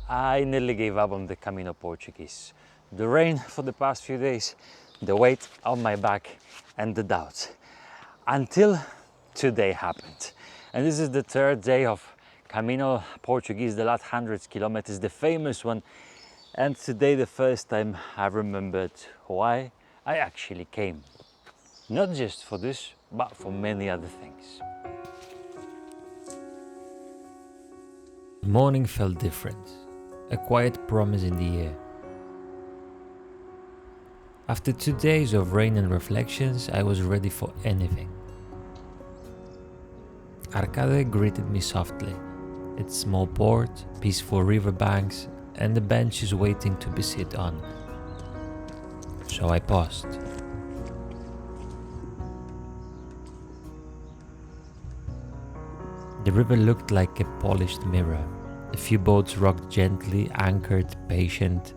I nearly gave up on the Camino Portuguese. The rain for the past few days, the weight on my back and the doubts. Until today happened. And this is the third day of Camino Portuguese, the last 100 kilometers, the famous one. And today the first time I remembered why I actually came. Not just for this, but for many other things. The morning felt different. A quiet promise in the air. After 2 days of rain and reflections, I was ready for anything. Arcade greeted me softly, its small port, peaceful riverbanks, and the benches waiting to be sit on. So I paused. The river looked like a polished mirror. A few boats rocked gently, anchored, patient,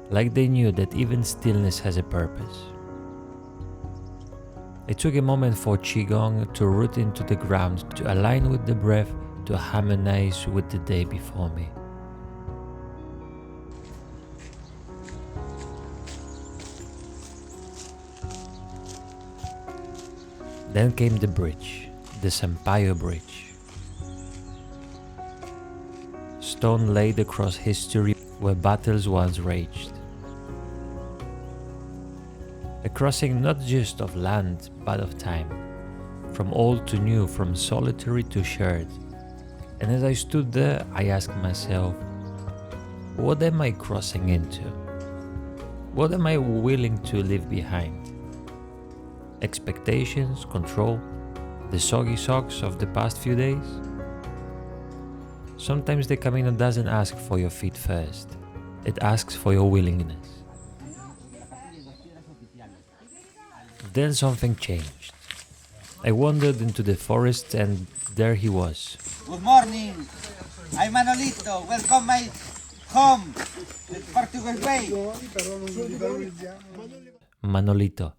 like they knew that even stillness has a purpose. I took a moment for Qigong to root into the ground, to align with the breath, to harmonize with the day before me. Then came the bridge, the Sampaio Bridge. Stone laid across history where battles once raged. A crossing not just of land, but of time, from old to new, from solitary to shared. And as I stood there, I asked myself, what am I crossing into? What am I willing to leave behind? Expectations, control, the soggy socks of the past few days? Sometimes the Camino doesn't ask for your feet first, it asks for your willingness. Then something changed. I wandered into the forest and there he was. Good morning, I'm Manolito, welcome my home, the Portuguese way. Manolito,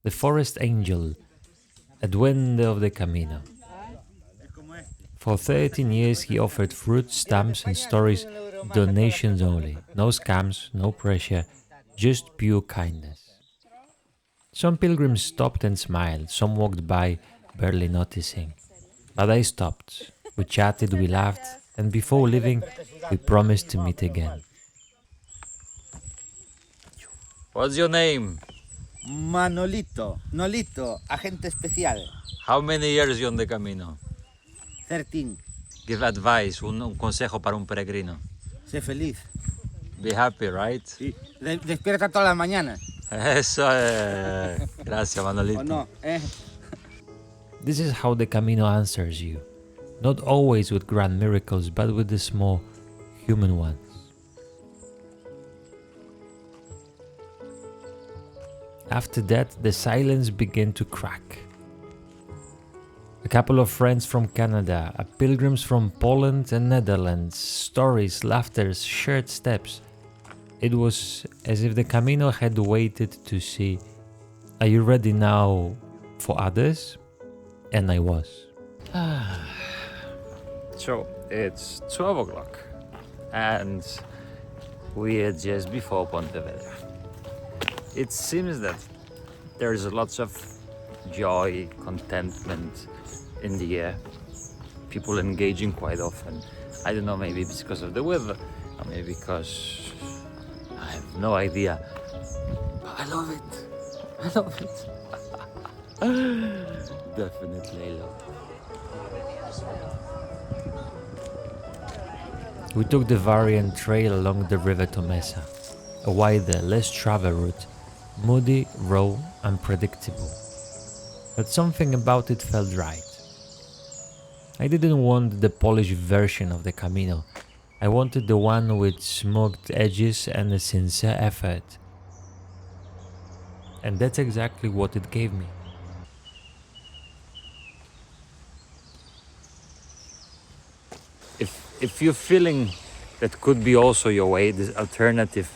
the forest angel, a duende of the Camino. For 13 years he offered fruit, stamps and stories, donations only. No scams, no pressure, just pure kindness. Some pilgrims stopped and smiled, some walked by, barely noticing. But I stopped. We chatted, we laughed, and before leaving, we promised to meet again. What's your name? Manolito, Nolito, agente especial. How many years you on the Camino? 13. Give advice, un consejo para un peregrino. Sé feliz. Be happy, right? Sí. Despierta todas las mañanas. Eso es. Gracias, Manolito. ¿O no? This is how the Camino answers you. Not always with grand miracles, but with the small, human ones. After that, the silence began to crack. A couple of friends from Canada, pilgrims from Poland and Netherlands, stories, laughter, shared steps. It was as if the Camino had waited to see, are you ready now for others? And I was. So it's 12 o'clock and we are just before Pontevedra. It seems that there's lots of joy, contentment in the air. People engaging quite often. I don't know, maybe it's because of the weather, or maybe because I have no idea. But I love it. I love it. Definitely I love it. We took the variant trail along the river to Mesa, a wider, less traveled route, moody, raw, unpredictable. But something about it felt right. I didn't want the polished version of the Camino. I wanted the one with smoked edges and a sincere effort. And that's exactly what it gave me. If you're feeling that could be also your way, this alternative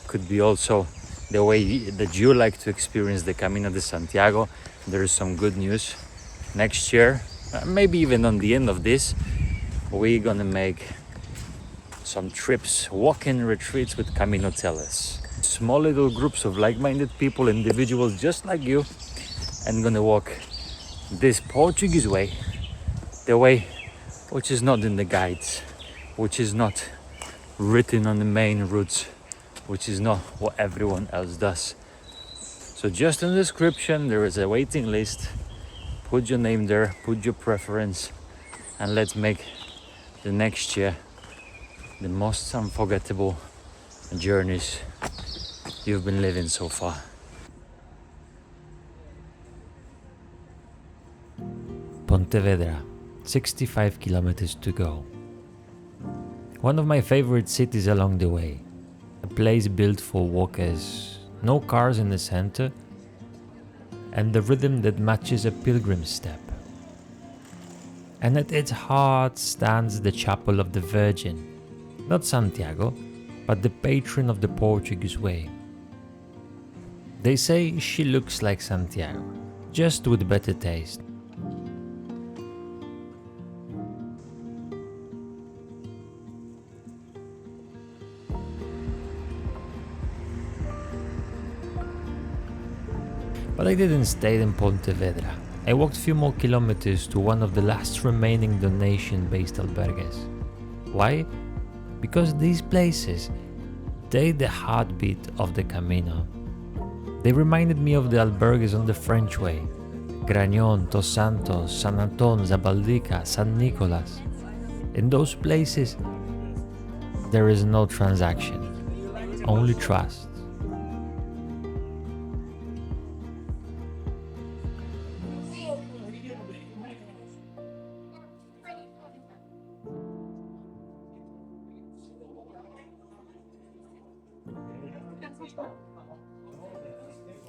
could be also the way that you like to experience the Camino de Santiago, there is some good news. Next year, maybe even on the end of this, we're gonna make some trips, walking retreats with Caminotellers. Small little groups of like-minded people, individuals just like you, and gonna walk this Portuguese way, the way which is not in the guides, which is not written on the main routes, which is not what everyone else does. So just in the description there is a waiting list. Put your name there, put your preference, and let's make the next year the most unforgettable journeys you've been living so far. Pontevedra, 65 kilometers to go. One of my favorite cities along the way. A place built for walkers, no cars in the center, and the rhythm that matches a pilgrim's step. And at its heart stands the Chapel of the Virgin, not Santiago, but the patron of the Portuguese way. They say she looks like Santiago, just with better taste. But I didn't stay in Pontevedra. I walked a few more kilometers to one of the last remaining donation-based albergues. Why? Because these places, they're the heartbeat of the Camino. They reminded me of the albergues on the French way. Gragnon, Tos Santos, San Anton, Zabaldica, San Nicolas. In those places, there is no transaction, only trust.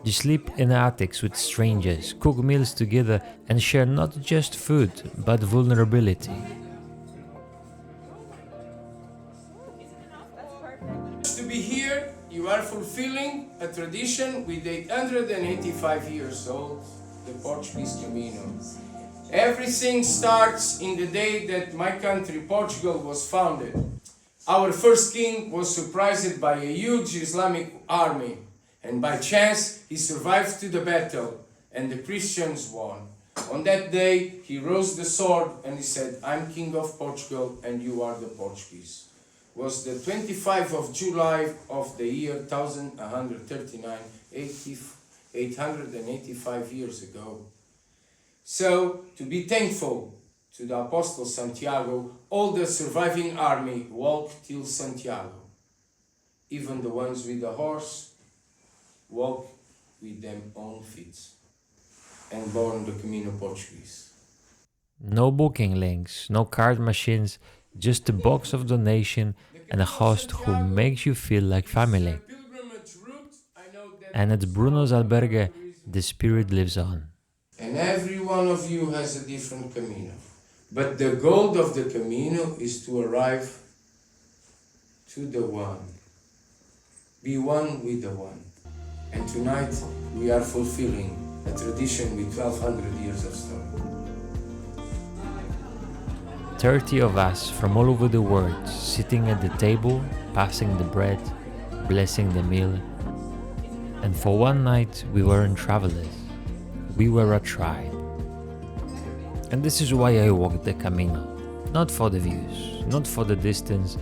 You sleep in attics with strangers, cook meals together, and share not just food, but vulnerability. To be here, you are fulfilling a tradition with 885 years old, the Portuguese Camino. Everything starts in the day that my country, Portugal, was founded. Our first king was surprised by a huge Islamic army. And by chance, he survived to the battle, and the Christians won. On that day, he rose the sword and he said, "I'm king of Portugal and you are the Portuguese." It was the 25th of July of the year 1139, 885 years ago. So, to be thankful to the Apostle Santiago, all the surviving army walked till Santiago. Even the ones with the horse walk with their own feet, and born the Camino Portuguese. No booking links, no card machines, just a box of donation and a host who makes you feel like family. And at Bruno's albergue, the spirit lives on. And every one of you has a different Camino. But the goal of the Camino is to arrive to the one. Be one with the one. And tonight we are fulfilling a tradition with 1200 years of story. 30 of us from all over the world sitting at the table, passing the bread, blessing the meal. And for one night we weren't travelers, we were a tribe. And this is why I walk the Camino. Not for the views, not for the distance,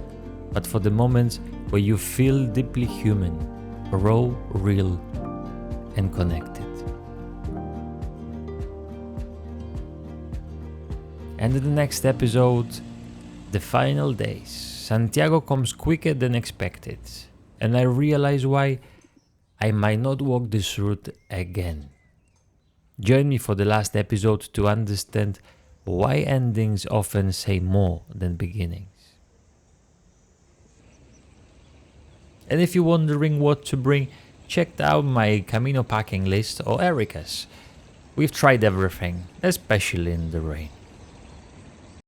but for the moments where you feel deeply human, raw, real, and connected. And in the next episode, the final days, Santiago comes quicker than expected, and I realize why I might not walk this route again. Join me for the last episode to understand why endings often say more than beginnings. And if you're wondering what to bring, check out my Camino packing list or Erica's. We've tried everything, especially in the rain.